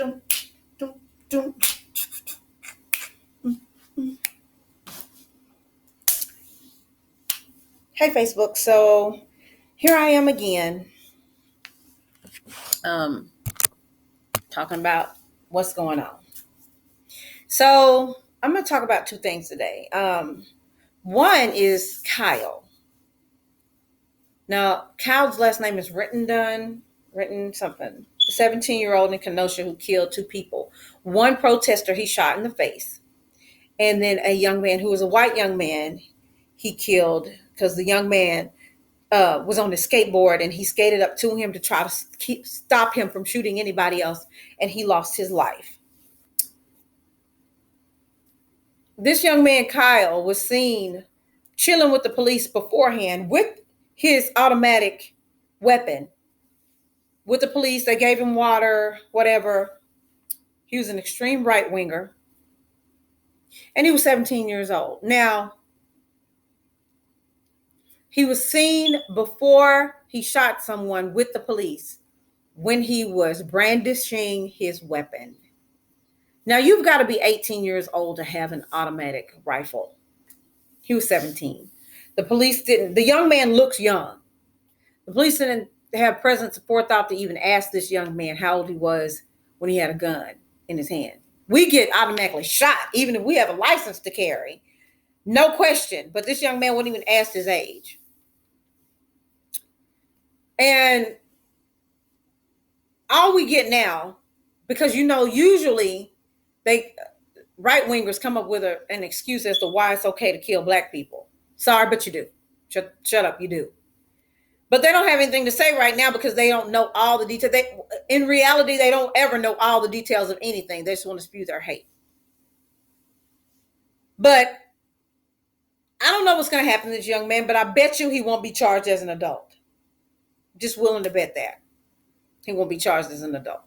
Dum, dum, dum. Hey, Facebook. So here I am again, um, talking about what's going on. So I'm going to talk about two things today. One is Kyle. Now, Kyle's last name is Written something. The 17-year-old in Kenosha who killed two people. One protester he shot in the face, and then a young man who was a white young man he killed because the young man was on his skateboard and he skated up to him to try to stop him from shooting anybody else, and he lost his life. This young man, Kyle, was seen chilling with the police beforehand with his automatic weapon. With the police, they gave him water, whatever. He was an extreme right winger, and he was 17 years old. Now, he was seen before he shot someone with the police when he was brandishing his weapon. Now, you've got to be 18 years old to have an automatic rifle. He was 17. The young man looks young. The police didn't have presence of forethought to even ask this young man how old he was when he had a gun in his hand. We get automatically shot, even if we have a license to carry. No question. But this young man wouldn't even ask his age. And all we get now, because usually right wingers come up with an excuse as to why it's okay to kill black people. Sorry, but you do. Shut up, you do. But they don't have anything to say right now because they don't know all the details. In reality, they don't ever know all the details of anything. They just want to spew their hate. But I don't know what's going to happen to this young man, but I bet you he won't be charged as an adult. Just willing to bet that. He won't be charged as an adult.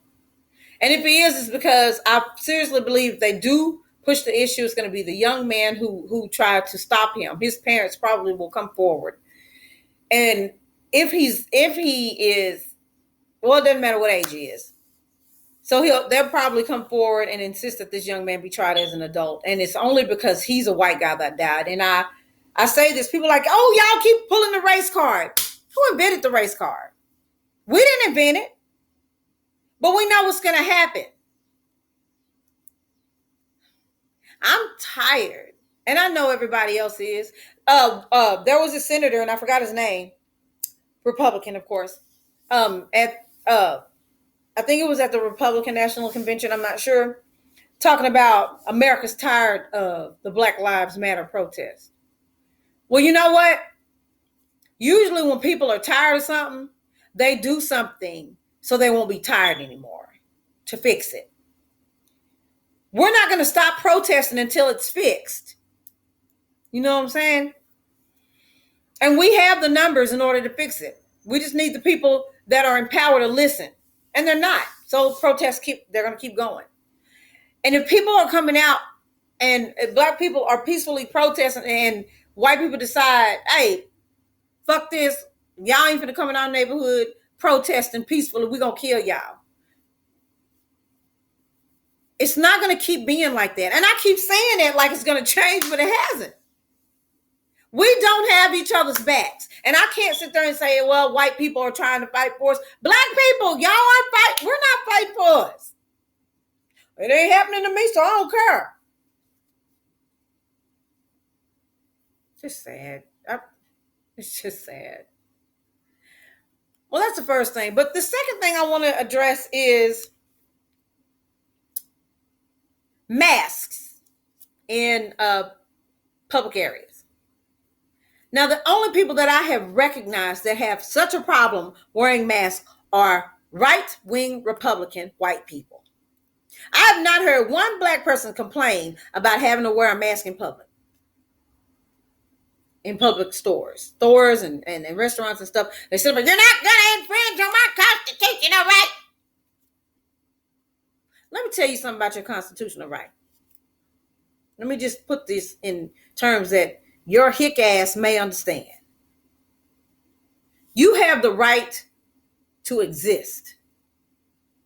And if he is, it's because I seriously believe they do push the issue. It's going to be the young man who tried to stop him. His parents probably will come forward. And if he is, well, it doesn't matter what age he is. So they'll probably come forward and insist that this young man be tried as an adult. And it's only because he's a white guy that died. And I say this, people are like, oh, y'all keep pulling the race card. Who invented the race card? We didn't invent it. But we know what's going to happen. I'm tired. And I know everybody else is. There was a senator, and I forgot his name. Republican, of course. I think it was at the Republican National Convention, I'm not sure, talking about America's tired of the Black Lives Matter protest. Well, you know what? Usually when people are tired of something, they do something so they won't be tired anymore to fix it. We're not going to stop protesting until it's fixed. You know what I'm saying? And we have the numbers in order to fix it. We just need the people that are in power to listen. And they're not. So protests they're going to keep going. And if people are coming out and black people are peacefully protesting and white people decide, hey, fuck this, y'all ain't finna come in our neighborhood protesting peacefully, we're going to kill y'all. It's not going to keep being like that. And I keep saying that like it's going to change, but it hasn't. We don't have each other's backs. And I can't sit there and say, well, white people are trying to fight for us. Black people, y'all aren't fighting. We're not fighting for us. It ain't happening to me, so I don't care. Just sad. It's just sad. Well, that's the first thing. But the second thing I want to address is masks in public areas. Now, the only people that I have recognized that have such a problem wearing masks are right-wing Republican white people. I have not heard one black person complain about having to wear a mask in public stores and restaurants and stuff. They say, you're not going to infringe on my constitutional right. Let me tell you something about your constitutional right. Let me just put this in terms that your hick ass may understand. You have the right to exist.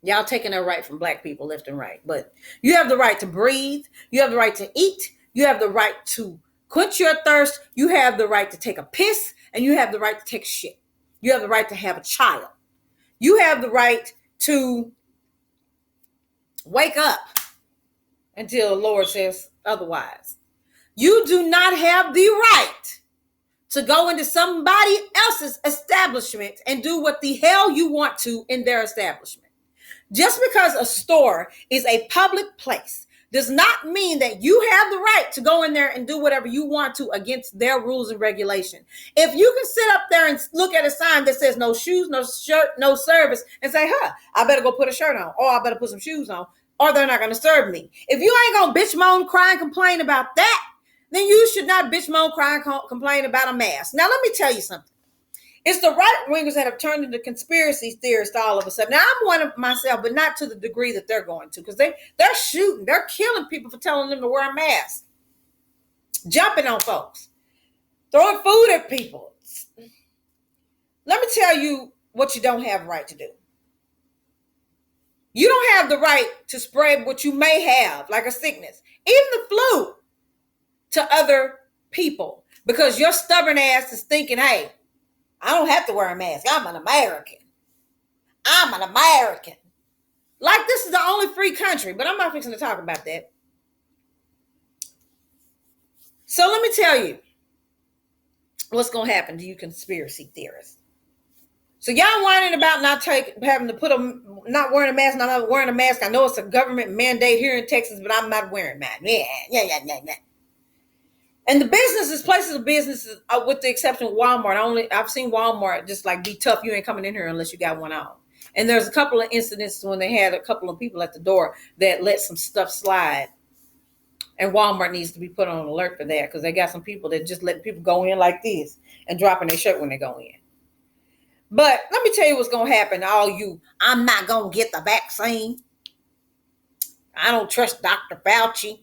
Y'all taking their right from black people left and right. But you have the right to breathe. You have the right to eat. You have the right to quench your thirst. You have the right to take a piss. And you have the right to take a shit. You have the right to have a child. You have the right to wake up until the Lord says otherwise. You do not have the right to go into somebody else's establishment and do what the hell you want to in their establishment. Just because a store is a public place does not mean that you have the right to go in there and do whatever you want to against their rules and regulation. If you can sit up there and look at a sign that says no shoes, no shirt, no service, and say, I better go put a shirt on, or I better put some shoes on, or they're not going to serve me. If you ain't going to bitch, moan, cry, and complain about that, then you should not bitch, moan, cry, and complain about a mask. Now, let me tell you something. It's the right-wingers that have turned into conspiracy theorists all of a sudden. Now, I'm one of myself, but not to the degree that they're going to, because they're shooting. They're killing people for telling them to wear a mask. Jumping on folks. Throwing food at people. Let me tell you what you don't have a right to do. You don't have the right to spread what you may have, like a sickness, even the flu, to other people, because your stubborn ass is thinking, hey, I don't have to wear a mask. I'm an American. I'm an American. Like this is the only free country, but I'm not fixing to talk about that. So let me tell you what's going to happen to you conspiracy theorists. So y'all whining about not wearing a mask, not wearing a mask. I know it's a government mandate here in Texas, but I'm not wearing mine. Yeah. And the businesses, places of businesses, with the exception of Walmart, I've seen Walmart just like be tough. You ain't coming in here unless you got one on. And there's a couple of incidents when they had a couple of people at the door that let some stuff slide. And Walmart needs to be put on alert for that, because they got some people that just let people go in like this and dropping their shirt when they go in. But let me tell you what's going to happen to all you. I'm not going to get the vaccine. I don't trust Dr. Fauci.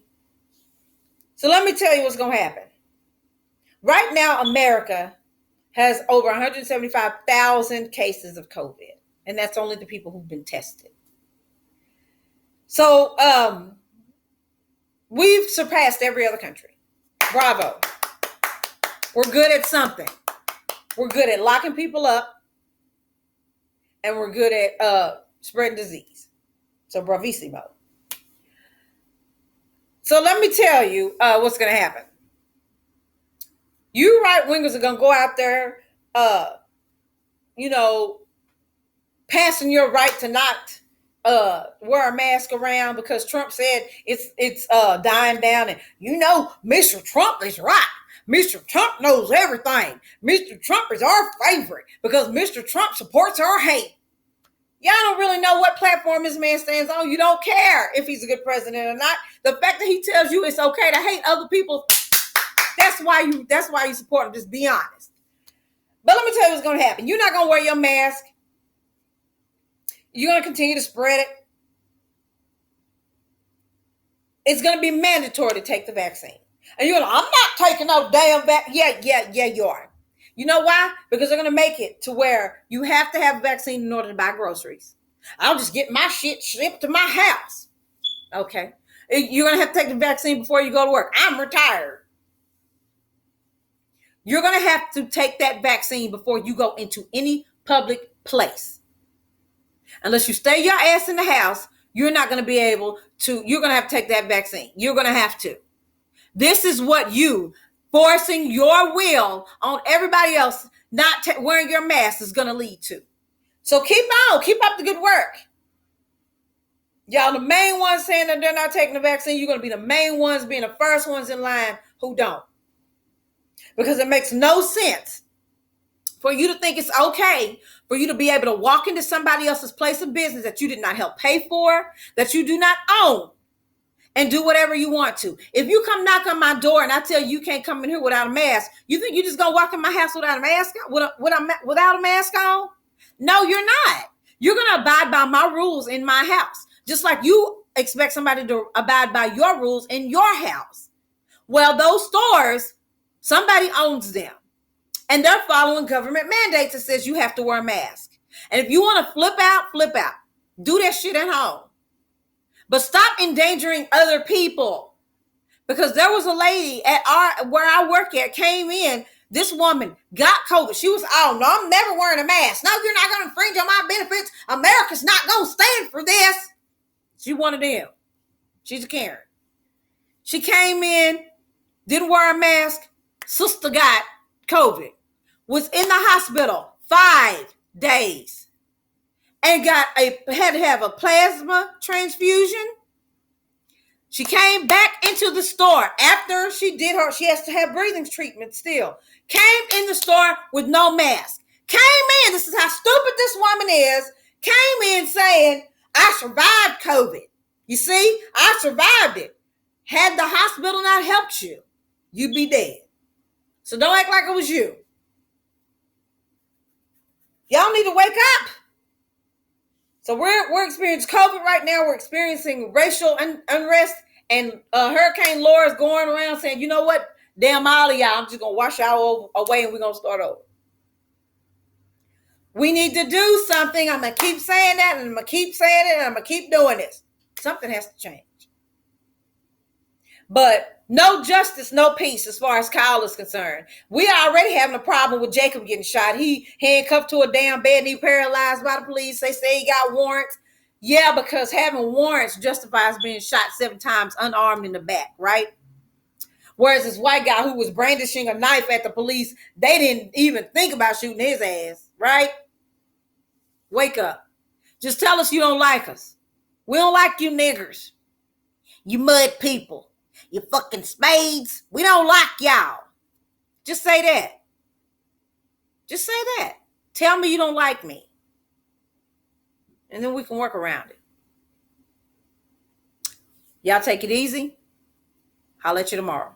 So let me tell you what's going to happen. Right now, America has over 175,000 cases of COVID. And that's only the people who've been tested. So we've surpassed every other country. Bravo. We're good at something. We're good at locking people up. And we're good at spreading disease. So bravissimo. So let me tell you what's going to happen. You right-wingers are going to go out there, passing your right to not wear a mask around because Trump said it's dying down. And Mr. Trump is right. Mr. Trump knows everything. Mr. Trump is our favorite because Mr. Trump supports our hate. Y'all don't really know what platform this man stands on. You don't care if he's a good president or not. The fact that he tells you it's okay to hate other people, that's why you support him. Just be honest. But let me tell you what's going to happen. You're not going to wear your mask. You're going to continue to spread it. It's going to be mandatory to take the vaccine. And you're like, I'm not taking no damn vaccine. Yeah, you are. You know why? Because they're going to make it to where you have to have a vaccine in order to buy groceries. I'll just get my shit shipped to my house. Okay. You're going to have to take the vaccine before you go to work. I'm retired. You're going to have to take that vaccine before you go into any public place. Unless you stay your ass in the house, you're not going to be able to, you're going to have to take that vaccine. You're going to have to. This is what you forcing your will on everybody else not wearing your mask is going to lead to. So keep up the good work. Y'all, the main ones saying that they're not taking the vaccine, you're going to be the main ones being the first ones in line who don't. Because it makes no sense for you to think it's okay for you to be able to walk into somebody else's place of business that you did not help pay for, that you do not own, and do whatever you want to. If you come knock on my door and I tell you can't come in here without a mask, you think you're just going to walk in my house without a mask, without a mask on? No, you're not. You're going to abide by my rules in my house, just like you expect somebody to abide by your rules in your house. Well, those stores, somebody owns them, and they're following government mandates that says you have to wear a mask. And if you want to flip out, flip out. Do that shit at home. But stop endangering other people. Because there was a lady at where I work at, came in. This woman got COVID. She was, oh no, I'm never wearing a mask. No, you're not going to infringe on my benefits. America's not going to stand for this. She one of them. She's a Karen. She came in, didn't wear a mask. Sister got COVID. Was in the hospital 5 days. And had to have a plasma transfusion. She came back into the store after she has to have breathing treatment still. Came in the store with no mask. Came in, this is how stupid this woman is, came in saying, I survived COVID. You see, I survived it. Had the hospital not helped you, you'd be dead. So don't act like it was you. Y'all need to wake up. So we're experiencing COVID right now. We're experiencing racial unrest. And Hurricane Laura's going around saying, you know what? Damn all of y'all, I'm just going to wash y'all away and we're going to start over. We need to do something. I'm going to keep saying that, and I'm going to keep saying it, and I'm going to keep doing this. Something has to change. But no justice, no peace as far as Kyle is concerned. We are already having a problem with Jacob getting shot. He handcuffed to a damn bed and he paralyzed by the police. They say he got warrants. Yeah, because having warrants justifies being shot 7 times unarmed in the back, right? Whereas this white guy who was brandishing a knife at the police, they didn't even think about shooting his ass, right? Wake up. Just tell us you don't like us. We don't like you niggers. You mud people. You fucking spades. We don't like y'all. Just say that. Just say that. Tell me you don't like me. And then we can work around it. Y'all take it easy. I'll let you tomorrow.